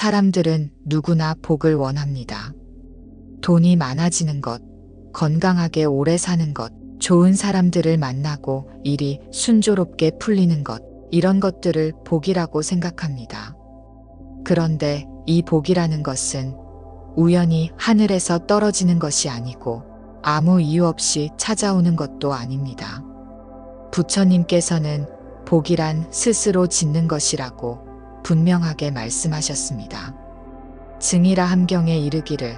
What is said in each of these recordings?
사람들은 누구나 복을 원합니다. 돈이 많아지는 것, 건강하게 오래 사는 것, 좋은 사람들을 만나고 일이 순조롭게 풀리는 것, 이런 것들을 복이라고 생각합니다. 그런데 이 복이라는 것은 우연히 하늘에서 떨어지는 것이 아니고 아무 이유 없이 찾아오는 것도 아닙니다. 부처님께서는 복이란 스스로 짓는 것이라고 분명하게 말씀하셨습니다. 증이라 함경에 이르기를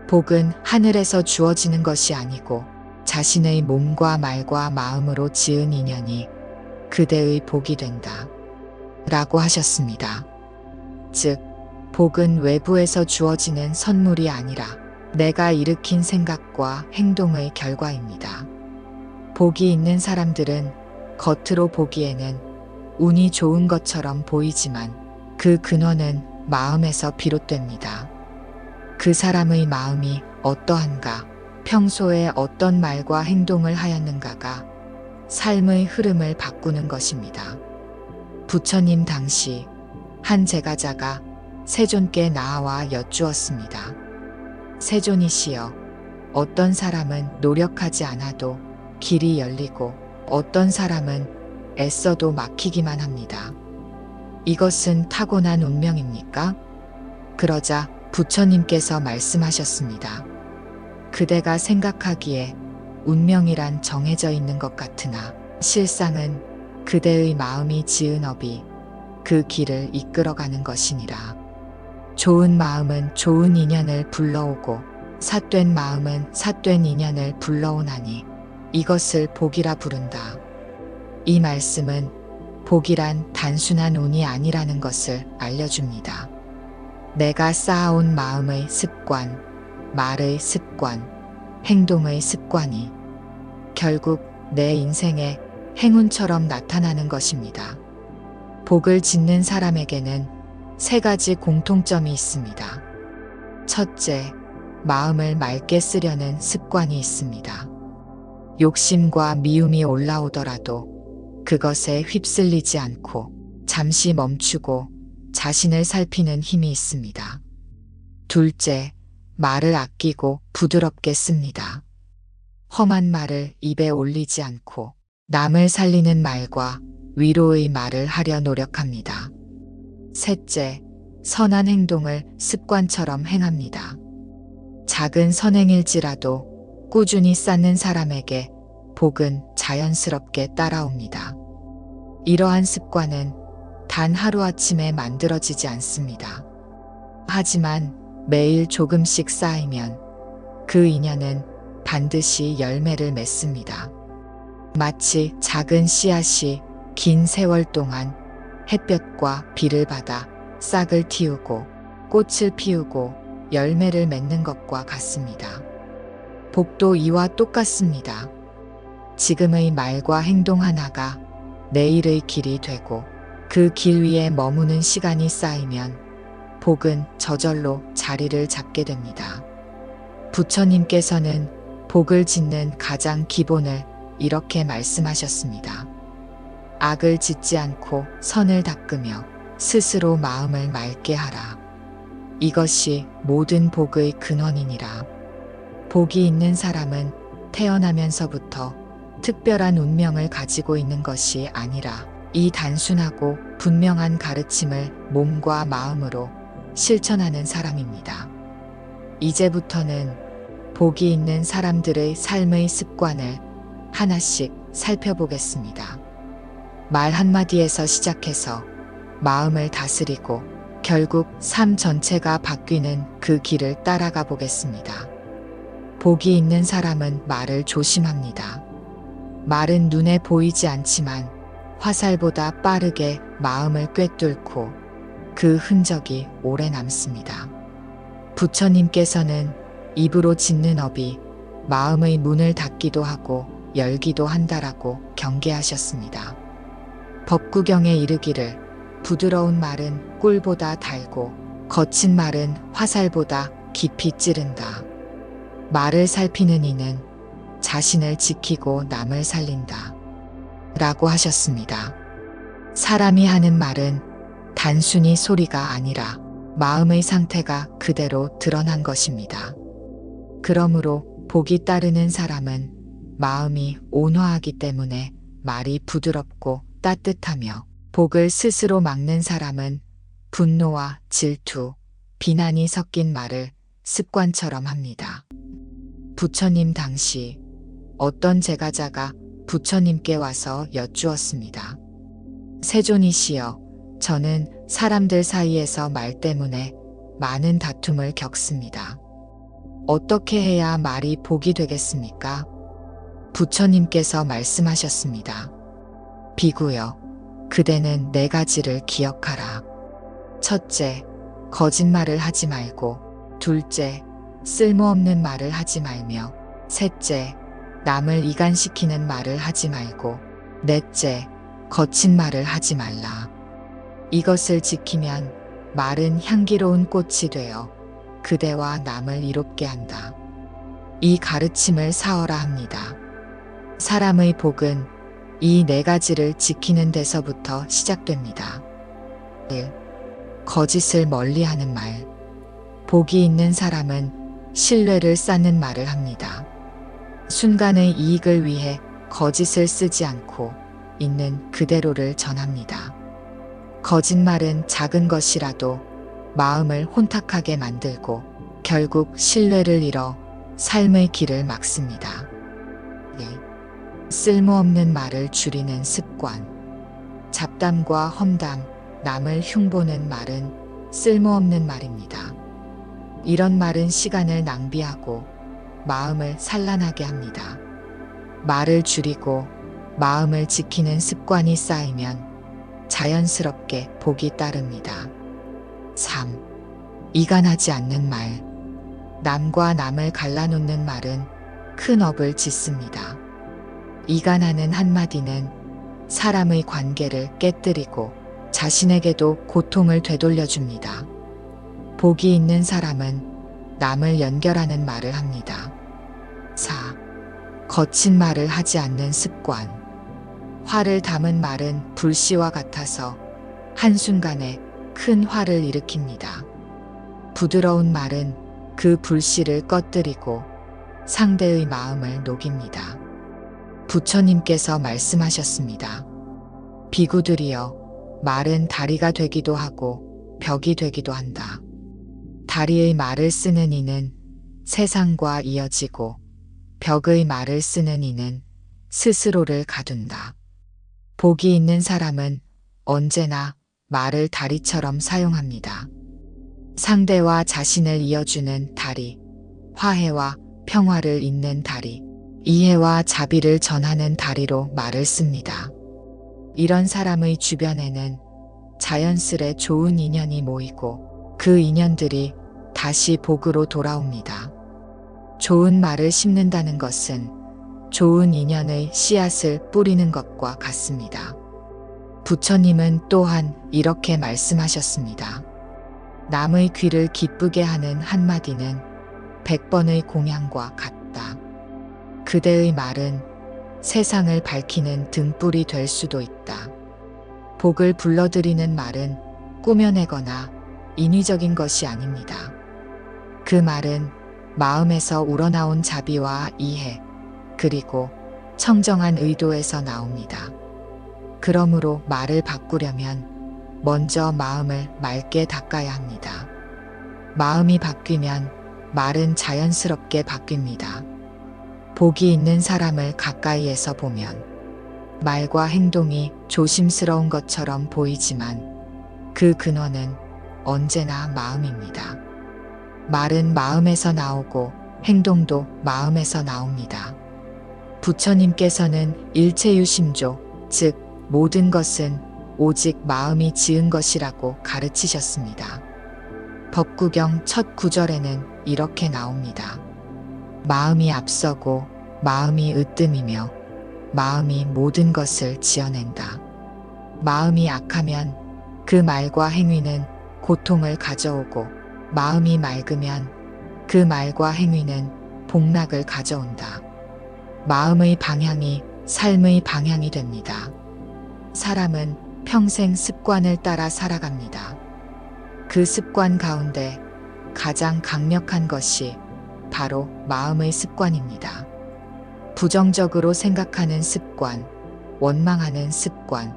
복은 하늘에서 주어지는 것이 아니고 자신의 몸과 말과 마음으로 지은 인연이 그대의 복이 된다. 라고 하셨습니다. 즉, 복은 외부에서 주어지는 선물이 아니라 내가 일으킨 생각과 행동의 결과입니다. 복이 있는 사람들은 겉으로 보기에는 운이 좋은 것처럼 보이지만 그 근원은 마음에서 비롯됩니다. 그 사람의 마음이 어떠한가, 평소에 어떤 말과 행동을 하였는가가 삶의 흐름을 바꾸는 것입니다. 부처님 당시 한 제가자가 세존께 나와 여쭈었습니다. 세존이시여, 어떤 사람은 노력하지 않아도 길이 열리고 어떤 사람은 애써도 막히기만 합니다. 이것은 타고난 운명입니까? 그러자 부처님께서 말씀하셨습니다. 그대가 생각하기에 운명이란 정해져 있는 것 같으나 실상은 그대의 마음이 지은 업이 그 길을 이끌어가는 것이니라. 좋은 마음은 좋은 인연을 불러오고 삿된 마음은 삿된 인연을 불러오나니 이것을 복이라 부른다. 이 말씀은 복이란 단순한 운이 아니라는 것을 알려줍니다. 내가 쌓아온 마음의 습관, 말의 습관, 행동의 습관이 결국 내 인생의 행운처럼 나타나는 것입니다. 복을 짓는 사람에게는 세 가지 공통점이 있습니다. 첫째, 마음을 맑게 쓰려는 습관이 있습니다. 욕심과 미움이 올라오더라도 그것에 휩쓸리지 않고 잠시 멈추고 자신을 살피는 힘이 있습니다. 둘째, 말을 아끼고 부드럽게 씁니다. 험한 말을 입에 올리지 않고 남을 살리는 말과 위로의 말을 하려 노력합니다. 셋째, 선한 행동을 습관처럼 행합니다. 작은 선행일지라도 꾸준히 쌓는 사람에게 복은 자연스럽게 따라옵니다. 이러한 습관은 단 하루아침에 만들어지지 않습니다. 하지만 매일 조금씩 쌓이면 그 인연은 반드시 열매를 맺습니다. 마치 작은 씨앗이 긴 세월 동안 햇볕과 비를 받아 싹을 틔우고 꽃을 피우고 열매를 맺는 것과 같습니다. 복도 이와 똑같습니다. 지금의 말과 행동 하나가 내일의 길이 되고 그 길 위에 머무는 시간이 쌓이면 복은 저절로 자리를 잡게 됩니다. 부처님께서는 복을 짓는 가장 기본을 이렇게 말씀하셨습니다. 악을 짓지 않고 선을 닦으며 스스로 마음을 맑게 하라. 이것이 모든 복의 근원이니라. 복이 있는 사람은 태어나면서부터 특별한 운명을 가지고 있는 것이 아니라 이 단순하고 분명한 가르침을 몸과 마음으로 실천하는 사람입니다. 이제부터는 복이 있는 사람들의 삶의 습관을 하나씩 살펴보겠습니다. 말 한마디에서 시작해서 마음을 다스리고 결국 삶 전체가 바뀌는 그 길을 따라가 보겠습니다. 복이 있는 사람은 말을 조심합니다. 말은 눈에 보이지 않지만 화살보다 빠르게 마음을 꿰뚫고 그 흔적이 오래 남습니다. 부처님께서는 입으로 짓는 업이 마음의 문을 닫기도 하고 열기도 한다라고 경계하셨습니다. 법구경에 이르기를 부드러운 말은 꿀보다 달고 거친 말은 화살보다 깊이 찌른다. 말을 살피는 이는 자신을 지키고 남을 살린다. 라고 하셨습니다. 사람이 하는 말은 단순히 소리가 아니라 마음의 상태가 그대로 드러난 것입니다. 그러므로 복이 따르는 사람은 마음이 온화하기 때문에 말이 부드럽고 따뜻하며, 복을 스스로 막는 사람은 분노와 질투, 비난이 섞인 말을 습관처럼 합니다. 부처님 당시 어떤 제가자가 부처님께 와서 여쭈었습니다. 세존이시여, 저는 사람들 사이에서 말 때문에 많은 다툼을 겪습니다. 어떻게 해야 말이 복이 되겠습니까? 부처님께서 말씀하셨습니다. 비구여, 그대는 4가지를 기억하라. 첫째, 거짓말을 하지 말고, 둘째, 쓸모없는 말을 하지 말며, 셋째, 남을 이간시키는 말을 하지 말고, 넷째, 거친 말을 하지 말라. 이것을 지키면 말은 향기로운 꽃이 되어 그대와 남을 이롭게 한다. 이 가르침을 사어라 합니다. 사람의 복은 이 4가지를 지키는 데서부터 시작됩니다. 1. 거짓을 멀리하는 말. 복이 있는 사람은 신뢰를 쌓는 말을 합니다. 순간의 이익을 위해 거짓을 쓰지 않고 있는 그대로를 전합니다. 거짓말은 작은 것이라도 마음을 혼탁하게 만들고 결국 신뢰를 잃어 삶의 길을 막습니다. 1. 쓸모없는 말을 줄이는 습관. 잡담과 험담, 남을 흉보는 말은 쓸모없는 말입니다. 이런 말은 시간을 낭비하고 마음을 산란하게 합니다. 말을 줄이고 마음을 지키는 습관이 쌓이면 자연스럽게 복이 따릅니다. 3. 이간하지 않는 말. 남과 남을 갈라놓는 말은 큰 업을 짓습니다. 이간하는 한마디는 사람의 관계를 깨뜨리고 자신에게도 고통을 되돌려줍니다. 복이 있는 사람은 남을 연결하는 말을 합니다. 4. 거친 말을 하지 않는 습관. 화를 담은 말은 불씨와 같아서 한순간에 큰 화를 일으킵니다. 부드러운 말은 그 불씨를 꺼뜨리고 상대의 마음을 녹입니다. 부처님께서 말씀하셨습니다. 비구들이여, 말은 다리가 되기도 하고 벽이 되기도 한다. 다리의 말을 쓰는 이는 세상과 이어지고 벽의 말을 쓰는 이는 스스로를 가둔다. 복이 있는 사람은 언제나 말을 다리처럼 사용합니다. 상대와 자신을 이어주는 다리, 화해와 평화를 잇는 다리, 이해와 자비를 전하는 다리로 말을 씁니다. 이런 사람의 주변에는 자연스레 좋은 인연이 모이고 그 인연들이 다시 복으로 돌아옵니다. 좋은 말을 심는다는 것은 좋은 인연의 씨앗을 뿌리는 것과 같습니다. 부처님은 또한 이렇게 말씀하셨습니다. 남의 귀를 기쁘게 하는 한마디는 100번의 공양과 같다. 그대의 말은 세상을 밝히는 등불이 될 수도 있다. 복을 불러들이는 말은 꾸며내거나 인위적인 것이 아닙니다. 그 말은 마음에서 우러나온 자비와 이해, 그리고 청정한 의도에서 나옵니다. 그러므로 말을 바꾸려면 먼저 마음을 맑게 닦아야 합니다. 마음이 바뀌면 말은 자연스럽게 바뀝니다. 복이 있는 사람을 가까이에서 보면 말과 행동이 조심스러운 것처럼 보이지만 그 근원은 언제나 마음입니다. 말은 마음에서 나오고 행동도 마음에서 나옵니다. 부처님께서는 일체유심조, 즉 모든 것은 오직 마음이 지은 것이라고 가르치셨습니다. 법구경 첫 구절에는 이렇게 나옵니다. 마음이 앞서고 마음이 으뜸이며 마음이 모든 것을 지어낸다. 마음이 악하면 그 말과 행위는 고통을 가져오고 마음이 맑으면 그 말과 행위는 복락을 가져온다. 마음의 방향이 삶의 방향이 됩니다. 사람은 평생 습관을 따라 살아갑니다. 그 습관 가운데 가장 강력한 것이 바로 마음의 습관입니다. 부정적으로 생각하는 습관, 원망하는 습관,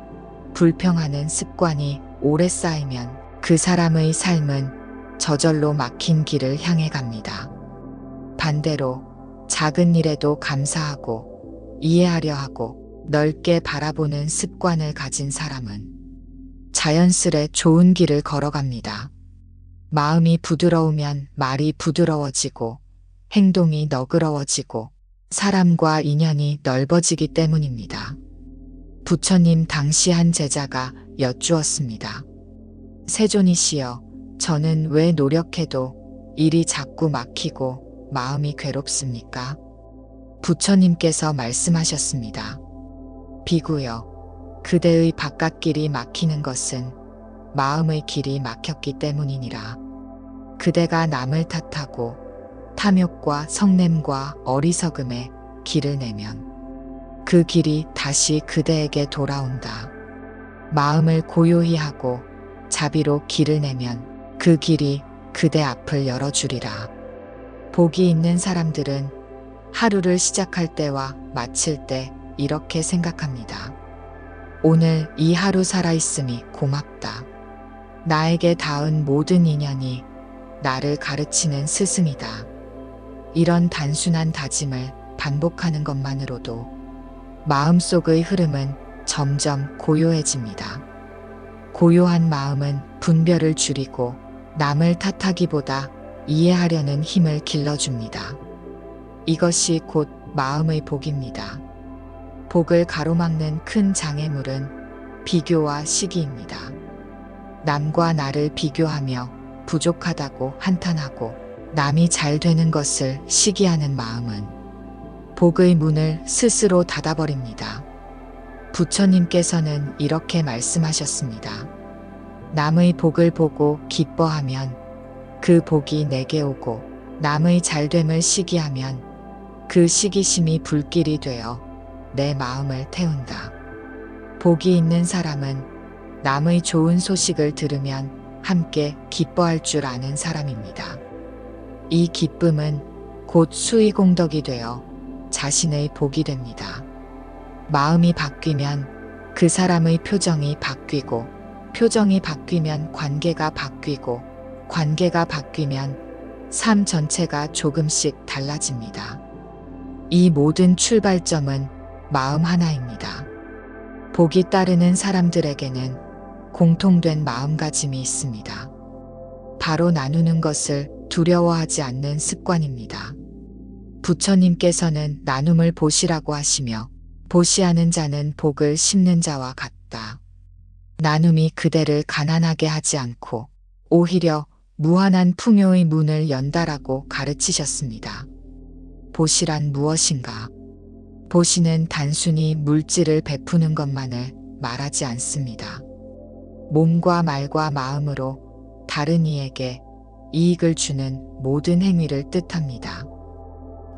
불평하는 습관이 오래 쌓이면 그 사람의 삶은 저절로 막힌 길을 향해 갑니다. 반대로 작은 일에도 감사하고 이해하려 하고 넓게 바라보는 습관을 가진 사람은 자연스레 좋은 길을 걸어갑니다. 마음이 부드러우면 말이 부드러워지고 행동이 너그러워지고 사람과 인연이 넓어지기 때문입니다. 부처님 당시 한 제자가 여쭈었습니다. 세존이시여, 저는 왜 노력해도 일이 자꾸 막히고 마음이 괴롭습니까? 부처님께서 말씀하셨습니다. 비구여, 그대의 바깥길이 막히는 것은 마음의 길이 막혔기 때문이니라. 그대가 남을 탓하고 탐욕과 성냄과 어리석음에 길을 내면 그 길이 다시 그대에게 돌아온다. 마음을 고요히 하고 자비로 길을 내면 그 길이 그대 앞을 열어주리라. 복이 있는 사람들은 하루를 시작할 때와 마칠 때 이렇게 생각합니다. 오늘 이 하루 살아있음이 고맙다. 나에게 닿은 모든 인연이 나를 가르치는 스승이다. 이런 단순한 다짐을 반복하는 것만으로도 마음속의 흐름은 점점 고요해집니다. 고요한 마음은 분별을 줄이고 남을 탓하기보다 이해하려는 힘을 길러줍니다. 이것이 곧 마음의 복입니다. 복을 가로막는 큰 장애물은 비교와 시기입니다. 남과 나를 비교하며 부족하다고 한탄하고 남이 잘 되는 것을 시기하는 마음은 복의 문을 스스로 닫아버립니다. 부처님께서는 이렇게 말씀하셨습니다. 남의 복을 보고 기뻐하면 그 복이 내게 오고 남의 잘됨을 시기하면 그 시기심이 불길이 되어 내 마음을 태운다. 복이 있는 사람은 남의 좋은 소식을 들으면 함께 기뻐할 줄 아는 사람입니다. 이 기쁨은 곧 수의공덕이 되어 자신의 복이 됩니다. 마음이 바뀌면 그 사람의 표정이 바뀌고 표정이 바뀌면 관계가 바뀌고 관계가 바뀌면 삶 전체가 조금씩 달라집니다. 이 모든 출발점은 마음 하나입니다. 복이 따르는 사람들에게는 공통된 마음가짐이 있습니다. 바로 나누는 것을 두려워하지 않는 습관입니다. 부처님께서는 나눔을 보시라고 하시며 보시하는 자는 복을 심는 자와 같다. 나눔이 그대를 가난하게 하지 않고 오히려 무한한 풍요의 문을 연다라고 가르치셨습니다. 보시란 무엇인가? 보시는 단순히 물질을 베푸는 것만을 말하지 않습니다. 몸과 말과 마음으로 다른 이에게 이익을 주는 모든 행위를 뜻합니다.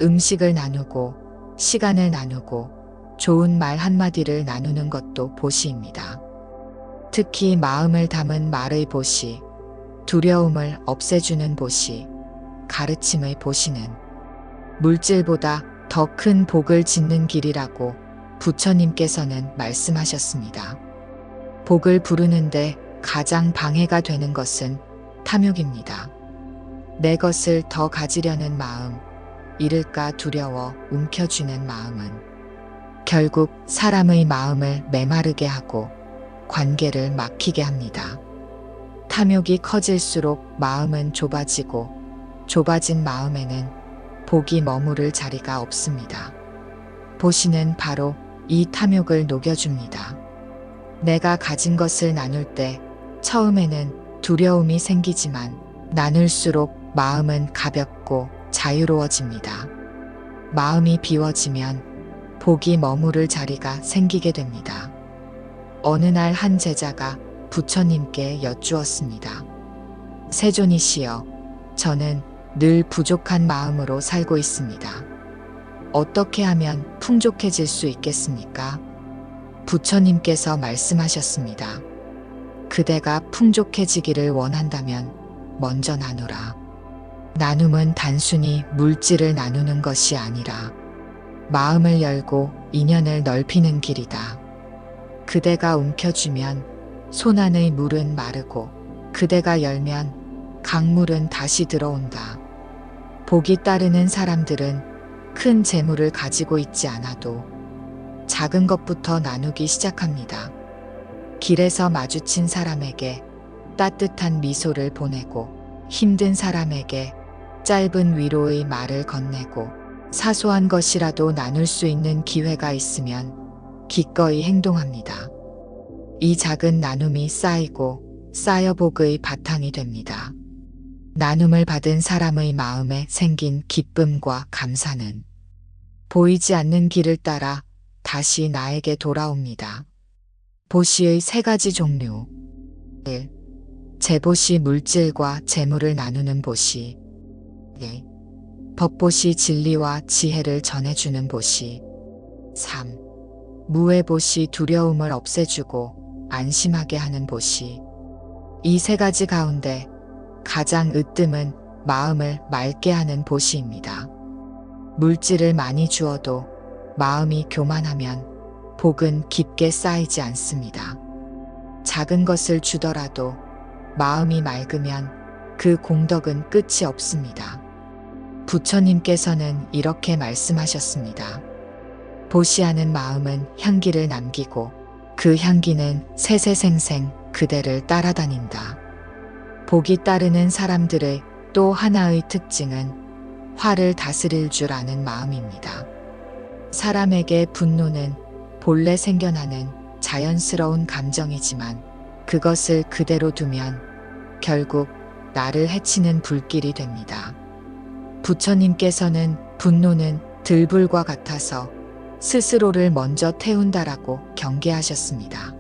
음식을 나누고 시간을 나누고 좋은 말 한마디를 나누는 것도 보시입니다. 특히 마음을 담은 말의 보시, 두려움을 없애주는 보시, 가르침의 보시는 물질보다 더 큰 복을 짓는 길이라고 부처님께서는 말씀하셨습니다. 복을 부르는데 가장 방해가 되는 것은 탐욕입니다. 내 것을 더 가지려는 마음, 잃을까 두려워 움켜쥐는 마음은 결국 사람의 마음을 메마르게 하고 관계를 막히게 합니다. 탐욕이 커질수록 마음은 좁아지고 좁아진 마음에는 복이 머무를 자리가 없습니다. 보시는 바로 이 탐욕을 녹여줍니다. 내가 가진 것을 나눌 때 처음에는 두려움이 생기지만 나눌수록 마음은 가볍고 자유로워집니다. 마음이 비워지면 복이 머무를 자리가 생기게 됩니다. 어느 날 한 제자가 부처님께 여쭈었습니다. 세존이시여, 저는 늘 부족한 마음으로 살고 있습니다. 어떻게 하면 풍족해질 수 있겠습니까? 부처님께서 말씀하셨습니다. 그대가 풍족해지기를 원한다면 먼저 나누라. 나눔은 단순히 물질을 나누는 것이 아니라 마음을 열고 인연을 넓히는 길이다. 그대가 움켜쥐면 손안의 물은 마르고 그대가 열면 강물은 다시 들어온다. 복이 따르는 사람들은 큰 재물을 가지고 있지 않아도 작은 것부터 나누기 시작합니다. 길에서 마주친 사람에게 따뜻한 미소를 보내고 힘든 사람에게 짧은 위로의 말을 건네고 사소한 것이라도 나눌 수 있는 기회가 있으면 기꺼이 행동합니다. 이 작은 나눔이 쌓이고 쌓여 복의 바탕이 됩니다. 나눔을 받은 사람의 마음에 생긴 기쁨과 감사는 보이지 않는 길을 따라 다시 나에게 돌아옵니다. 보시의 세 가지 종류. 1. 재보시 물질과 재물을 나누는 보시. 2. 법보시 진리와 지혜를 전해주는 보시. 3. 무해보시 두려움을 없애주고 안심하게 하는 보시. 이 세 가지 가운데 가장 으뜸은 마음을 맑게 하는 보시입니다. 물질을 많이 주어도 마음이 교만하면 복은 깊게 쌓이지 않습니다. 작은 것을 주더라도 마음이 맑으면 그 공덕은 끝이 없습니다. 부처님께서는 이렇게 말씀하셨습니다. 보시하는 마음은 향기를 남기고 그 향기는 세세생생 그대를 따라다닌다. 복이 따르는 사람들의 또 하나의 특징은 화를 다스릴 줄 아는 마음입니다. 사람에게 분노는 본래 생겨나는 자연스러운 감정이지만 그것을 그대로 두면 결국 나를 해치는 불길이 됩니다. 부처님께서는 분노는 들불과 같아서 스스로를 먼저 태운다라고 경계하셨습니다.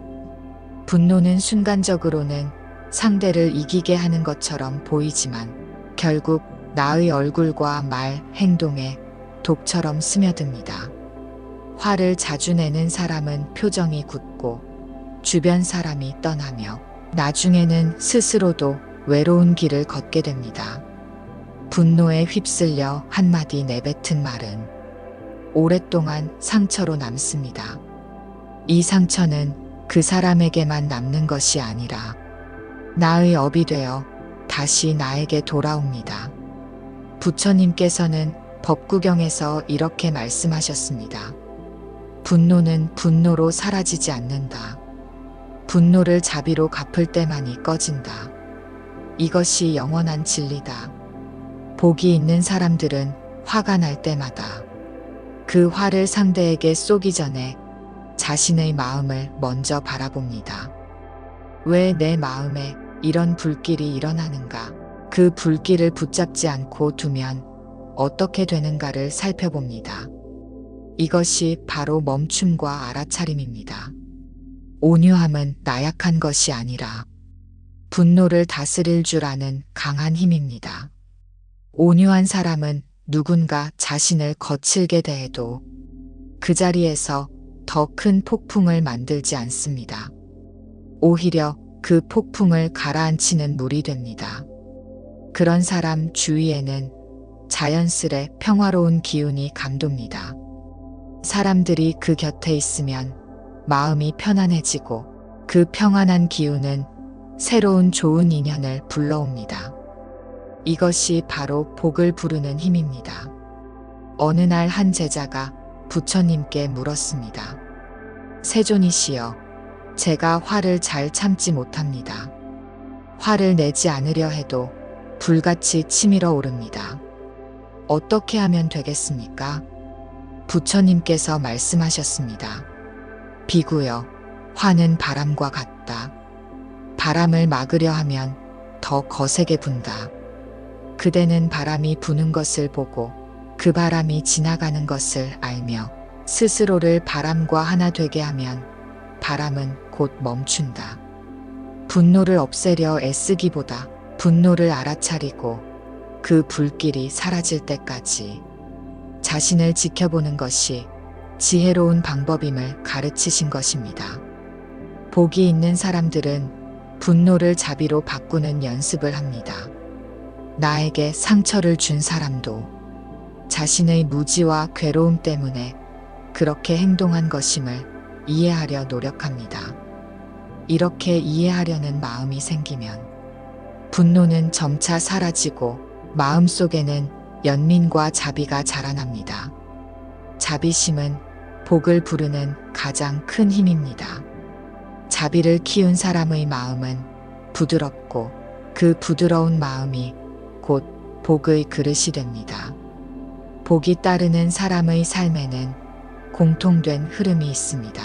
분노는 순간적으로는 상대를 이기게 하는 것처럼 보이지만 결국 나의 얼굴과 말, 행동에 독처럼 스며듭니다. 화를 자주 내는 사람은 표정이 굳고 주변 사람이 떠나며 나중에는 스스로도 외로운 길을 걷게 됩니다. 분노에 휩쓸려 한마디 내뱉은 말은 오랫동안 상처로 남습니다. 이 상처는 그 사람에게만 남는 것이 아니라 나의 업이 되어 다시 나에게 돌아옵니다. 부처님께서는 법구경에서 이렇게 말씀하셨습니다. 분노는 분노로 사라지지 않는다. 분노를 자비로 갚을 때만이 꺼진다. 이것이 영원한 진리다. 복이 있는 사람들은 화가 날 때마다 그 화를 상대에게 쏘기 전에 자신의 마음을 먼저 바라봅니다. 왜 내 마음에 이런 불길이 일어나는가? 그 불길을 붙잡지 않고 두면 어떻게 되는가를 살펴봅니다. 이것이 바로 멈춤과 알아차림입니다. 온유함은 나약한 것이 아니라 분노를 다스릴 줄 아는 강한 힘입니다. 온유한 사람은 누군가 자신을 거칠게 대해도 그 자리에서 더 큰 폭풍을 만들지 않습니다. 오히려 그 폭풍을 가라앉히는 물이 됩니다. 그런 사람 주위에는 자연스레 평화로운 기운이 감돕니다. 사람들이 그 곁에 있으면 마음이 편안해지고 그 평안한 기운은 새로운 좋은 인연을 불러옵니다. 이것이 바로 복을 부르는 힘입니다. 어느 날 한 제자가 부처님께 물었습니다. 세존이시여, 제가 화를 잘 참지 못합니다. 화를 내지 않으려 해도 불같이 치밀어 오릅니다. 어떻게 하면 되겠습니까? 부처님께서 말씀하셨습니다. 비구여, 화는 바람과 같다. 바람을 막으려 하면 더 거세게 분다. 그대는 바람이 부는 것을 보고 그 바람이 지나가는 것을 알며 스스로를 바람과 하나 되게 하면 바람은 곧 멈춘다. 분노를 없애려 애쓰기보다 분노를 알아차리고 그 불길이 사라질 때까지 자신을 지켜보는 것이 지혜로운 방법임을 가르치신 것입니다. 복이 있는 사람들은 분노를 자비로 바꾸는 연습을 합니다. 나에게 상처를 준 사람도 자신의 무지와 괴로움 때문에 그렇게 행동한 것임을 이해하려 노력합니다. 이렇게 이해하려는 마음이 생기면 분노는 점차 사라지고 마음속에는 연민과 자비가 자라납니다. 자비심은 복을 부르는 가장 큰 힘입니다. 자비를 키운 사람의 마음은 부드럽고 그 부드러운 마음이 곧 복의 그릇이 됩니다. 복이 따르는 사람의 삶에는 공통된 흐름이 있습니다.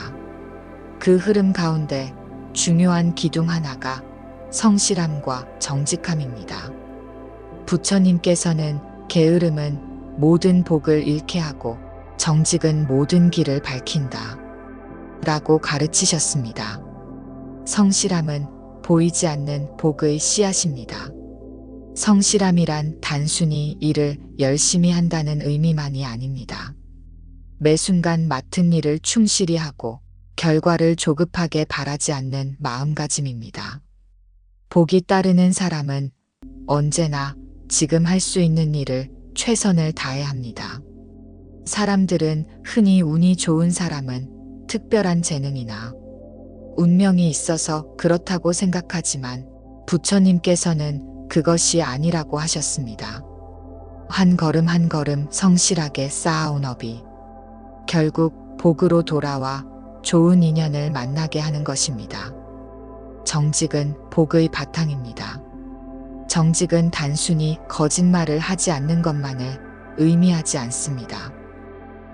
그 흐름 가운데 중요한 기둥 하나가 성실함과 정직함입니다. 부처님께서는 게으름은 모든 복을 잃게 하고 정직은 모든 길을 밝힌다 라고 가르치셨습니다. 성실함은 보이지 않는 복의 씨앗입니다. 성실함이란 단순히 일을 열심히 한다는 의미만이 아닙니다. 매 순간 맡은 일을 충실히 하고 결과를 조급하게 바라지 않는 마음가짐입니다. 복이 따르는 사람은 언제나 지금 할 수 있는 일을 최선을 다해야 합니다. 사람들은 흔히 운이 좋은 사람은 특별한 재능이나 운명이 있어서 그렇다고 생각하지만 부처님께서는 그것이 아니라고 하셨습니다. 한 걸음 한 걸음 성실하게 쌓아온 업이 결국 복으로 돌아와 좋은 인연을 만나게 하는 것입니다. 정직은 복의 바탕입니다. 정직은 단순히 거짓말을 하지 않는 것만을 의미하지 않습니다.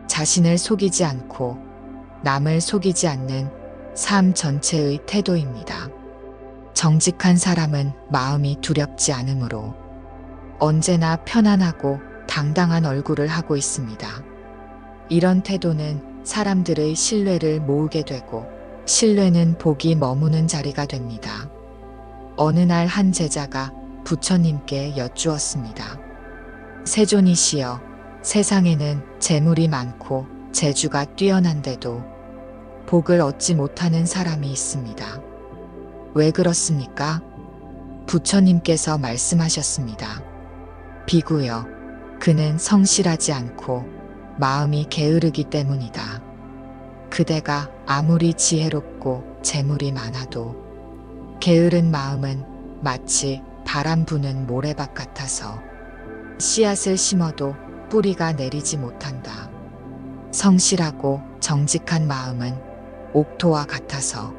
자신을 속이지 않고 남을 속이지 않는 삶 전체의 태도입니다. 정직한 사람은 마음이 두렵지 않으므로 언제나 편안하고 당당한 얼굴을 하고 있습니다. 이런 태도는 사람들의 신뢰를 모으게 되고 신뢰는 복이 머무는 자리가 됩니다. 어느 날 한 제자가 부처님께 여쭈었습니다. 세존이시여, 세상에는 재물이 많고 재주가 뛰어난데도 복을 얻지 못하는 사람이 있습니다. 왜 그렇습니까? 부처님께서 말씀하셨습니다. 비구여, 그는 성실하지 않고 마음이 게으르기 때문이다. 그대가 아무리 지혜롭고 재물이 많아도 게으른 마음은 마치 바람 부는 모래밭 같아서 씨앗을 심어도 뿌리가 내리지 못한다. 성실하고 정직한 마음은 옥토와 같아서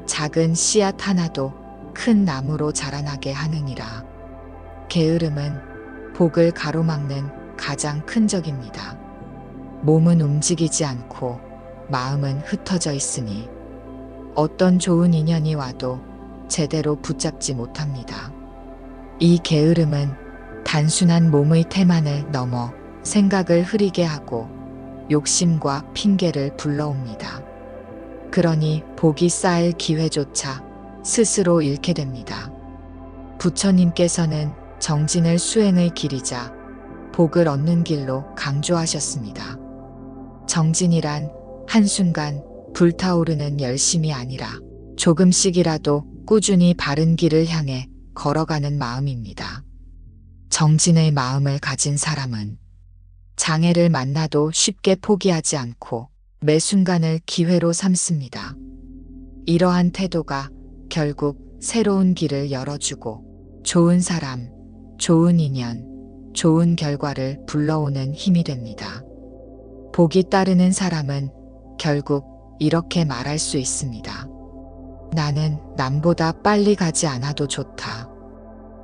작은 씨앗 하나도 큰 나무로 자라나게 하느니라. 게으름은 복을 가로막는 가장 큰 적입니다. 몸은 움직이지 않고 마음은 흩어져 있으니 어떤 좋은 인연이 와도 제대로 붙잡지 못합니다. 이 게으름은 단순한 몸의 태만을 넘어 생각을 흐리게 하고 욕심과 핑계를 불러옵니다. 그러니 복이 쌓일 기회조차 스스로 잃게 됩니다. 부처님께서는 정진을 수행의 길이자 복을 얻는 길로 강조하셨습니다. 정진이란 한순간 불타오르는 열심이 아니라 조금씩이라도 꾸준히 바른 길을 향해 걸어가는 마음입니다. 정진의 마음을 가진 사람은 장애를 만나도 쉽게 포기하지 않고 매 순간을 기회로 삼습니다. 이러한 태도가 결국 새로운 길을 열어주고 좋은 사람, 좋은 인연, 좋은 결과를 불러오는 힘이 됩니다. 복이 따르는 사람은 결국 이렇게 말할 수 있습니다. 나는 남보다 빨리 가지 않아도 좋다.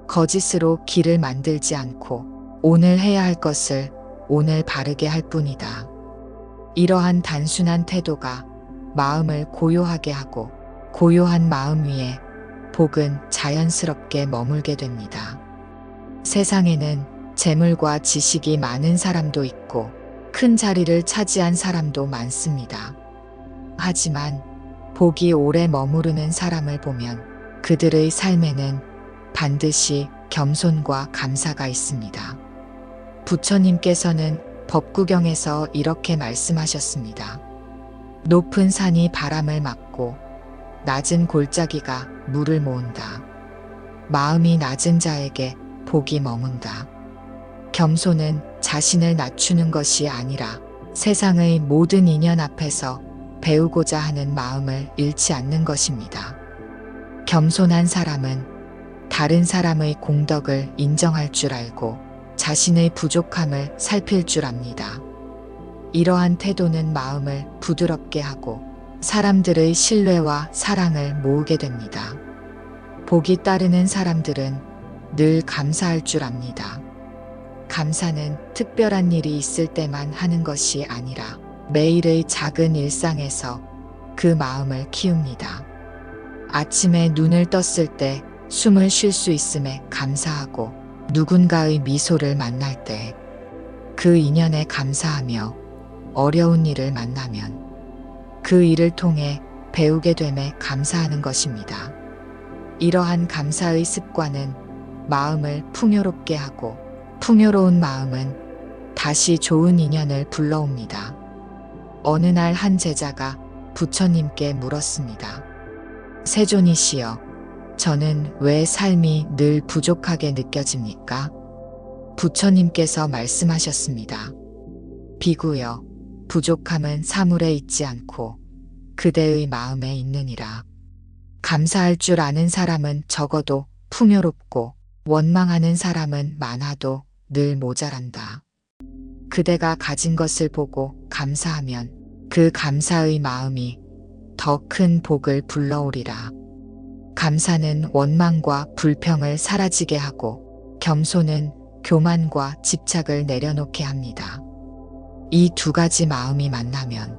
거짓으로 길을 만들지 않고 오늘 해야 할 것을 오늘 바르게 할 뿐이다. 이러한 단순한 태도가 마음을 고요하게 하고 고요한 마음 위에 복은 자연스럽게 머물게 됩니다. 세상에는 재물과 지식이 많은 사람도 있고 큰 자리를 차지한 사람도 많습니다. 하지만 복이 오래 머무르는 사람을 보면 그들의 삶에는 반드시 겸손과 감사가 있습니다. 부처님께서는 법구경에서 이렇게 말씀하셨습니다. 높은 산이 바람을 막고 낮은 골짜기가 물을 모은다. 마음이 낮은 자에게 복이 머문다. 겸손은 자신을 낮추는 것이 아니라 세상의 모든 인연 앞에서 배우고자 하는 마음을 잃지 않는 것입니다. 겸손한 사람은 다른 사람의 공덕을 인정할 줄 알고 자신의 부족함을 살필 줄 압니다. 이러한 태도는 마음을 부드럽게 하고 사람들의 신뢰와 사랑을 모으게 됩니다. 복이 따르는 사람들은 늘 감사할 줄 압니다. 감사는 특별한 일이 있을 때만 하는 것이 아니라 매일의 작은 일상에서 그 마음을 키웁니다. 아침에 눈을 떴을 때 숨을 쉴 수 있음에 감사하고 누군가의 미소를 만날 때 그 인연에 감사하며 어려운 일을 만나면 그 일을 통해 배우게 됨에 감사하는 것입니다. 이러한 감사의 습관은 마음을 풍요롭게 하고 풍요로운 마음은 다시 좋은 인연을 불러옵니다. 어느 날 한 제자가 부처님께 물었습니다. 세존이시여, 저는 왜 삶이 늘 부족하게 느껴집니까? 부처님께서 말씀하셨습니다. 비구여, 부족함은 사물에 있지 않고 그대의 마음에 있느니라. 감사할 줄 아는 사람은 적어도 풍요롭고 원망하는 사람은 많아도 늘 모자란다. 그대가 가진 것을 보고 감사하면 그 감사의 마음이 더 큰 복을 불러오리라. 감사는 원망과 불평을 사라지게 하고 겸손은 교만과 집착을 내려놓게 합니다. 이 두 가지 마음이 만나면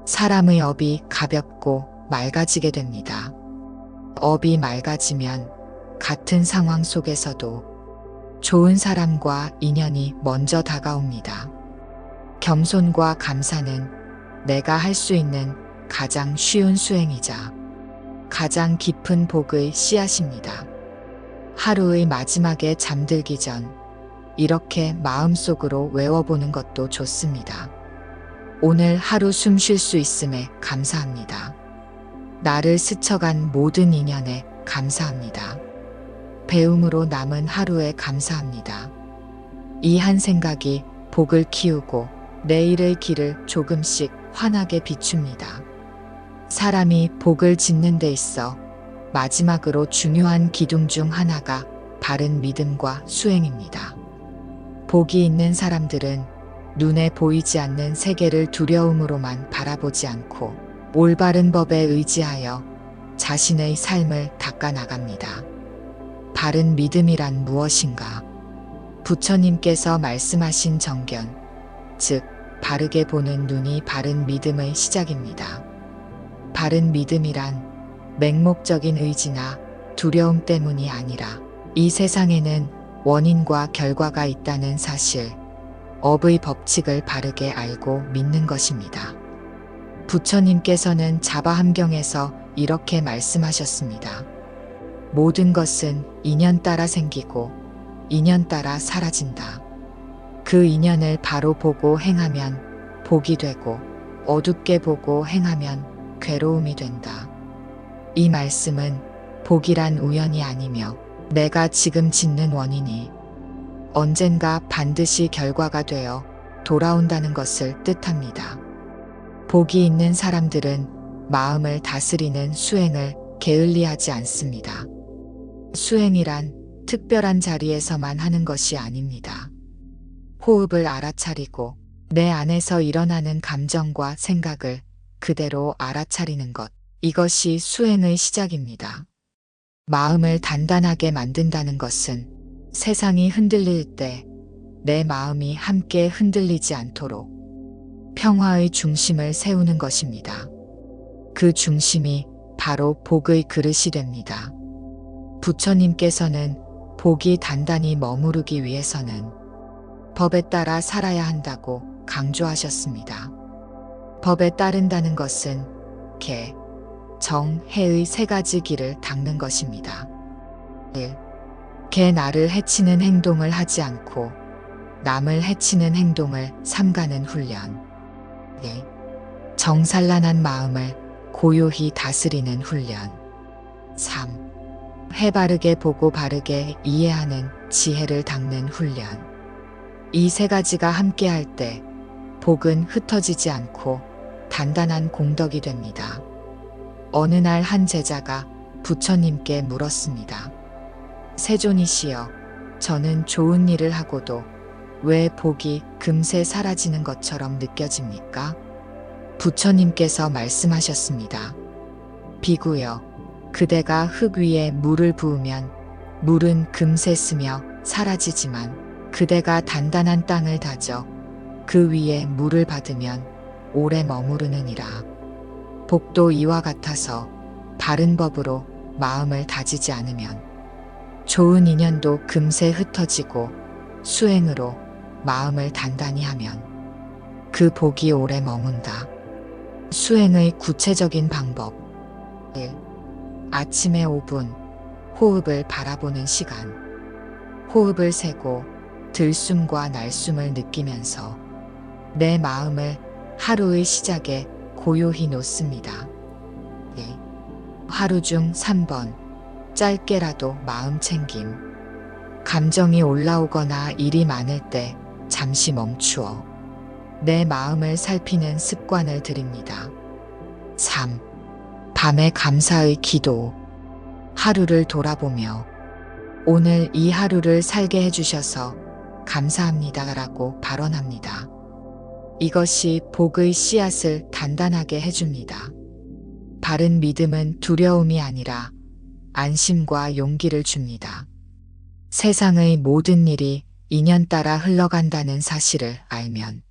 사람의 업이 가볍고 맑아지게 됩니다. 업이 맑아지면 같은 상황 속에서도 좋은 사람과 인연이 먼저 다가옵니다. 겸손과 감사는 내가 할 수 있는 가장 쉬운 수행이자 가장 깊은 복의 씨앗입니다. 하루의 마지막에 잠들기 전 이렇게 마음속으로 외워보는 것도 좋습니다. 오늘 하루 숨 쉴 수 있음에 감사합니다. 나를 스쳐간 모든 인연에 감사합니다. 배움으로 남은 하루에 감사합니다. 이 한 생각이 복을 키우고 내일의 길을 조금씩 환하게 비춥니다. 사람이 복을 짓는 데 있어 마지막으로 중요한 기둥 중 하나가 바른 믿음과 수행입니다. 복이 있는 사람들은 눈에 보이지 않는 세계를 두려움으로만 바라보지 않고 올바른 법에 의지하여 자신의 삶을 닦아나갑니다. 바른 믿음이란 무엇인가? 부처님께서 말씀하신 정견, 즉 바르게 보는 눈이 바른 믿음의 시작입니다. 바른 믿음이란 맹목적인 의지나 두려움 때문이 아니라 이 세상에는 원인과 결과가 있다는 사실, 업의 법칙을 바르게 알고 믿는 것입니다. 부처님께서는 자바함경에서 이렇게 말씀하셨습니다. 모든 것은 인연 따라 생기고 인연 따라 사라진다. 그 인연을 바로 보고 행하면 복이 되고 어둡게 보고 행하면 괴로움이 된다. 이 말씀은 복이란 우연이 아니며 내가 지금 짓는 원인이 언젠가 반드시 결과가 되어 돌아온다는 것을 뜻합니다. 복이 있는 사람들은 마음을 다스리는 수행을 게을리하지 않습니다. 수행이란 특별한 자리에서만 하는 것이 아닙니다. 호흡을 알아차리고 내 안에서 일어나는 감정과 생각을 그대로 알아차리는 것, 이것이 수행의 시작입니다. 마음을 단단하게 만든다는 것은 세상이 흔들릴 때 내 마음이 함께 흔들리지 않도록 평화의 중심을 세우는 것입니다. 그 중심이 바로 복의 그릇이 됩니다. 부처님께서는 복이 단단히 머무르기 위해서는 법에 따라 살아야 한다고 강조하셨습니다. 법에 따른다는 것은 개, 정, 해의 세 가지 길을 닦는 것입니다. 1. 개 나를 해치는 행동을 하지 않고 남을 해치는 행동을 삼가는 훈련. 2. 정산란한 마음을 고요히 다스리는 훈련. 3. 해바르게 보고 바르게 이해하는 지혜를 닦는 훈련. 이 세 가지가 함께할 때 복은 흩어지지 않고 단단한 공덕이 됩니다. 어느 날 한 제자가 부처님께 물었습니다. 세존이시여, 저는 좋은 일을 하고도 왜 복이 금세 사라지는 것처럼 느껴집니까? 부처님께서 말씀하셨습니다. 비구여, 그대가 흙 위에 물을 부으면 물은 금세 스며 사라지지만 그대가 단단한 땅을 다져 그 위에 물을 받으면 오래 머무르느니라. 복도 이와 같아서 바른 법으로 마음을 다지지 않으면 좋은 인연도 금세 흩어지고 수행으로 마음을 단단히 하면 그 복이 오래 머문다. 수행의 구체적인 방법. 1. 아침에 5분 호흡을 바라보는 시간. 호흡을 세고 들숨과 날숨을 느끼면서 내 마음을 하루의 시작에 고요히 놓습니다. 2. 하루 중 3번 짧게라도 마음 챙김. 감정이 올라오거나 일이 많을 때 잠시 멈추어 내 마음을 살피는 습관을 들입니다. 3. 밤에 감사의 기도. 하루를 돌아보며 오늘 이 하루를 살게 해주셔서 감사합니다라고 발언합니다. 이것이 복의 씨앗을 단단하게 해줍니다. 바른 믿음은 두려움이 아니라 안심과 용기를 줍니다. 세상의 모든 일이 인연 따라 흘러간다는 사실을 알면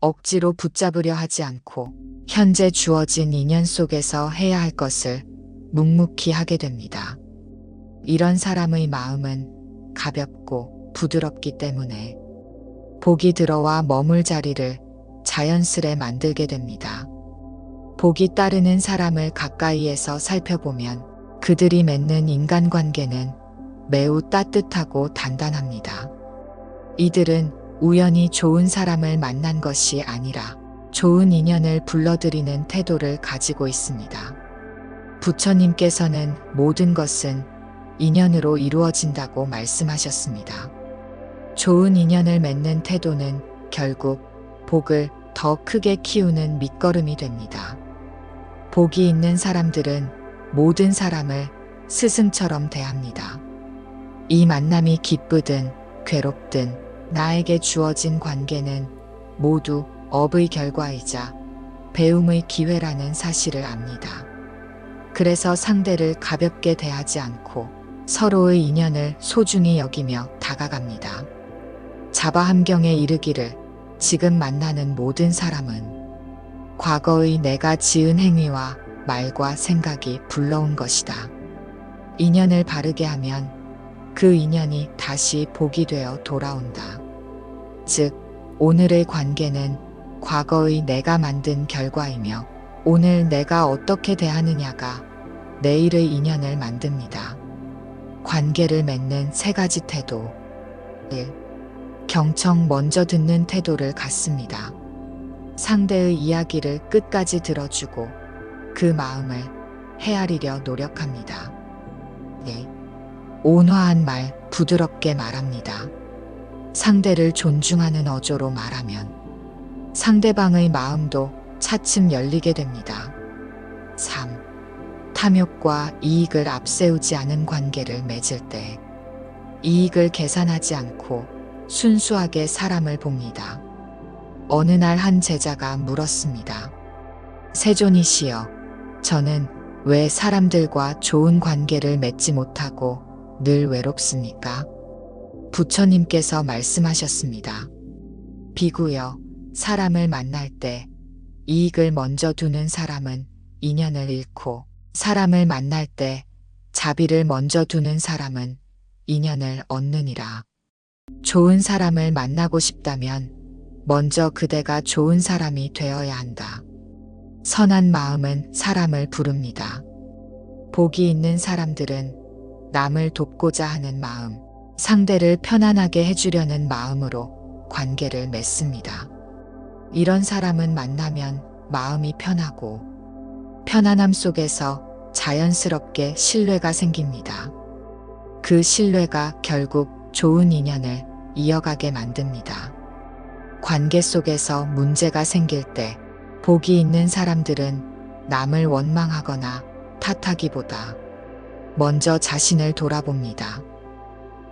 억지로 붙잡으려 하지 않고 현재 주어진 인연 속에서 해야 할 것을 묵묵히 하게 됩니다. 이런 사람의 마음은 가볍고 부드럽기 때문에 복이 들어와 머물 자리를 자연스레 만들게 됩니다. 복이 따르는 사람을 가까이에서 살펴보면 그들이 맺는 인간관계는 매우 따뜻하고 단단합니다. 이들은 우연히 좋은 사람을 만난 것이 아니라 좋은 인연을 불러들이는 태도를 가지고 있습니다. 부처님께서는 모든 것은 인연으로 이루어진다고 말씀하셨습니다. 좋은 인연을 맺는 태도는 결국 복을 더 크게 키우는 밑거름이 됩니다. 복이 있는 사람들은 모든 사람을 스승처럼 대합니다. 이 만남이 기쁘든 괴롭든 나에게 주어진 관계는 모두 업의 결과이자 배움의 기회라는 사실을 압니다. 그래서 상대를 가볍게 대하지 않고 서로의 인연을 소중히 여기며 다가갑니다. 자바함경에 이르기를 지금 만나는 모든 사람은 과거의 내가 지은 행위와 말과 생각이 불러온 것이다. 인연을 바르게 하면 그 인연이 다시 복이 되어 돌아온다. 즉, 오늘의 관계는 과거의 내가 만든 결과이며 오늘 내가 어떻게 대하느냐가 내일의 인연을 만듭니다. 관계를 맺는 세 가지 태도. 1. 경청 먼저 듣는 태도를 갖습니다. 상대의 이야기를 끝까지 들어주고 그 마음을 헤아리려 노력합니다. 2. 온화한 말, 부드럽게 말합니다. 상대를 존중하는 어조로 말하면 상대방의 마음도 차츰 열리게 됩니다. 3. 탐욕과 이익을 앞세우지 않은 관계를 맺을 때 이익을 계산하지 않고 순수하게 사람을 봅니다. 어느 날 한 제자가 물었습니다. 세존이시여, 저는 왜 사람들과 좋은 관계를 맺지 못하고 늘 외롭습니까? 부처님께서 말씀하셨습니다. 비구여, 사람을 만날 때 이익을 먼저 두는 사람은 인연을 잃고 사람을 만날 때 자비를 먼저 두는 사람은 인연을 얻느니라. 좋은 사람을 만나고 싶다면 먼저 그대가 좋은 사람이 되어야 한다. 선한 마음은 사람을 부릅니다. 복이 있는 사람들은 남을 돕고자 하는 마음, 상대를 편안하게 해주려는 마음으로 관계를 맺습니다. 이런 사람은 만나면 마음이 편하고 편안함 속에서 자연스럽게 신뢰가 생깁니다. 그 신뢰가 결국 좋은 인연을 이어가게 만듭니다. 관계 속에서 문제가 생길 때 복이 있는 사람들은 남을 원망하거나 탓하기보다 먼저 자신을 돌아봅니다.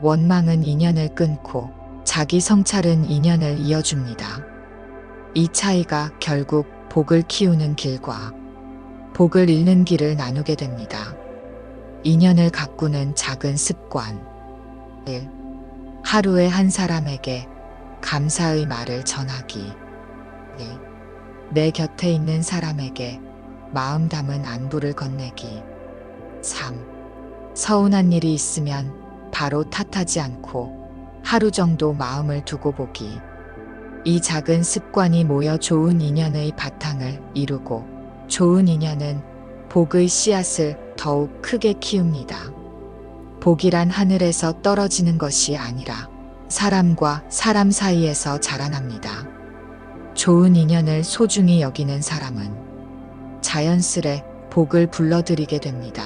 원망은 인연을 끊고 자기 성찰은 인연을 이어줍니다. 이 차이가 결국 복을 키우는 길과 복을 잃는 길을 나누게 됩니다. 인연을 가꾸는 작은 습관 1. 하루에 한 사람에게 감사의 말을 전하기 2. 내 곁에 있는 사람에게 마음 담은 안부를 건네기 3. 서운한 일이 있으면 바로 탓하지 않고 하루 정도 마음을 두고 보기. 이 작은 습관이 모여 좋은 인연의 바탕을 이루고 좋은 인연은 복의 씨앗을 더욱 크게 키웁니다. 복이란 하늘에서 떨어지는 것이 아니라 사람과 사람 사이에서 자라납니다. 좋은 인연을 소중히 여기는 사람은 자연스레 복을 불러들이게 됩니다.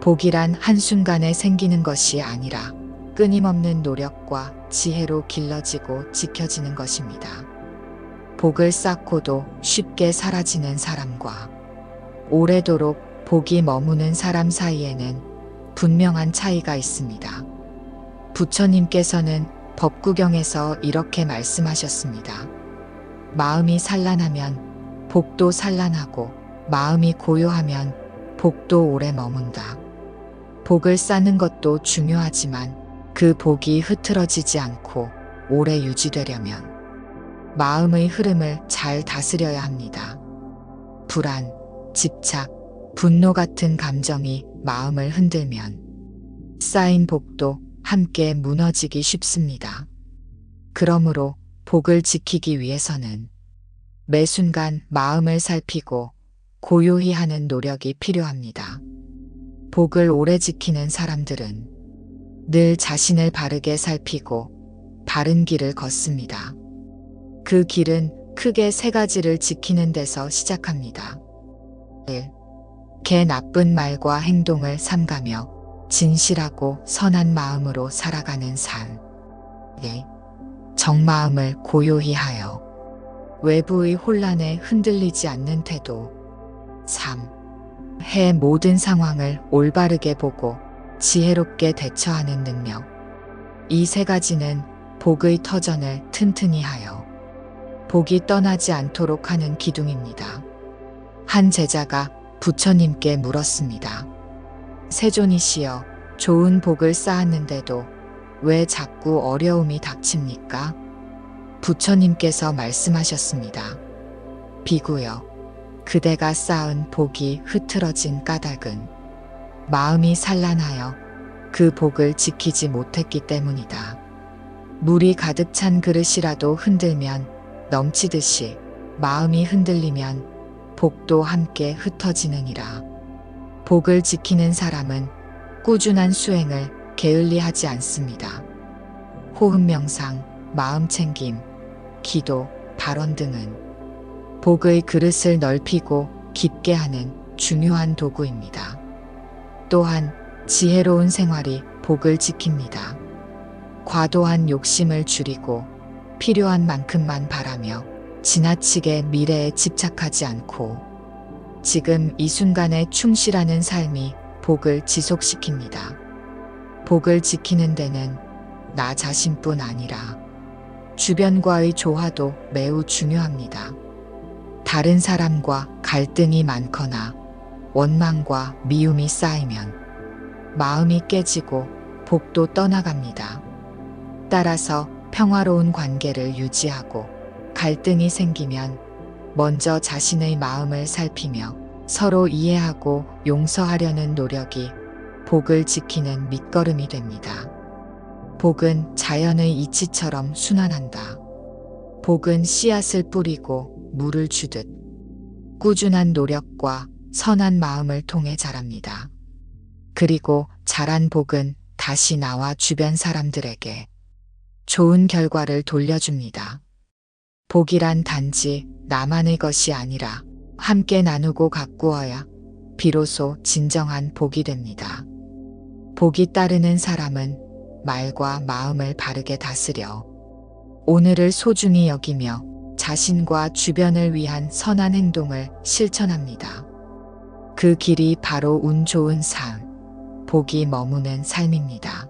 복이란 한순간에 생기는 것이 아니라 끊임없는 노력과 지혜로 길러지고 지켜지는 것입니다. 복을 쌓고도 쉽게 사라지는 사람과 오래도록 복이 머무는 사람 사이에는 분명한 차이가 있습니다. 부처님께서는 법구경에서 이렇게 말씀하셨습니다. 마음이 산란하면 복도 산란하고 마음이 고요하면 복도 오래 머문다. 복을 쌓는 것도 중요하지만 그 복이 흐트러지지 않고 오래 유지되려면 마음의 흐름을 잘 다스려야 합니다. 불안, 집착, 분노 같은 감정이 마음을 흔들면 쌓인 복도 함께 무너지기 쉽습니다. 그러므로 복을 지키기 위해서는 매 순간 마음을 살피고 고요히 하는 노력이 필요합니다. 복을 오래 지키는 사람들은 늘 자신을 바르게 살피고 바른 길을 걷습니다. 그 길은 크게 세 가지를 지키는 데서 시작합니다. 1. 개 나쁜 말과 행동을 삼가며 진실하고 선한 마음으로 살아가는 삶. 2. 정마음을 고요히 하여 외부의 혼란에 흔들리지 않는 태도. 3. 해 모든 상황을 올바르게 보고 지혜롭게 대처하는 능력. 이 세 가지는 복의 터전을 튼튼히 하여 복이 떠나지 않도록 하는 기둥입니다. 한 제자가 부처님께 물었습니다. 세존이시여, 좋은 복을 쌓았는데도 왜 자꾸 어려움이 닥칩니까? 부처님께서 말씀하셨습니다. 비구여, 그대가 쌓은 복이 흐트러진 까닭은 마음이 산란하여 그 복을 지키지 못했기 때문이다. 물이 가득 찬 그릇이라도 흔들면 넘치듯이 마음이 흔들리면 복도 함께 흩어지느니라. 복을 지키는 사람은 꾸준한 수행을 게을리하지 않습니다. 호흡 명상, 마음 챙김, 기도, 발언 등은 복의 그릇을 넓히고 깊게 하는 중요한 도구입니다. 또한 지혜로운 생활이 복을 지킵니다. 과도한 욕심을 줄이고 필요한 만큼만 바라며 지나치게 미래에 집착하지 않고 지금 이 순간에 충실하는 삶이 복을 지속시킵니다. 복을 지키는 데는 나 자신뿐 아니라 주변과의 조화도 매우 중요합니다. 다른 사람과 갈등이 많거나 원망과 미움이 쌓이면 마음이 깨지고 복도 떠나갑니다. 따라서 평화로운 관계를 유지하고 갈등이 생기면 먼저 자신의 마음을 살피며 서로 이해하고 용서하려는 노력이 복을 지키는 밑거름이 됩니다. 복은 자연의 이치처럼 순환한다. 복은 씨앗을 뿌리고 물을 주듯 꾸준한 노력과 선한 마음을 통해 자랍니다. 그리고 자란 복은 다시 나와 주변 사람들에게 좋은 결과를 돌려줍니다. 복이란 단지 나만의 것이 아니라 함께 나누고 가꾸어야 비로소 진정한 복이 됩니다. 복이 따르는 사람은 말과 마음을 바르게 다스려 오늘을 소중히 여기며 자신과 주변을 위한 선한 행동을 실천합니다. 그 길이 바로 운 좋은 삶, 복이 머무는 삶입니다.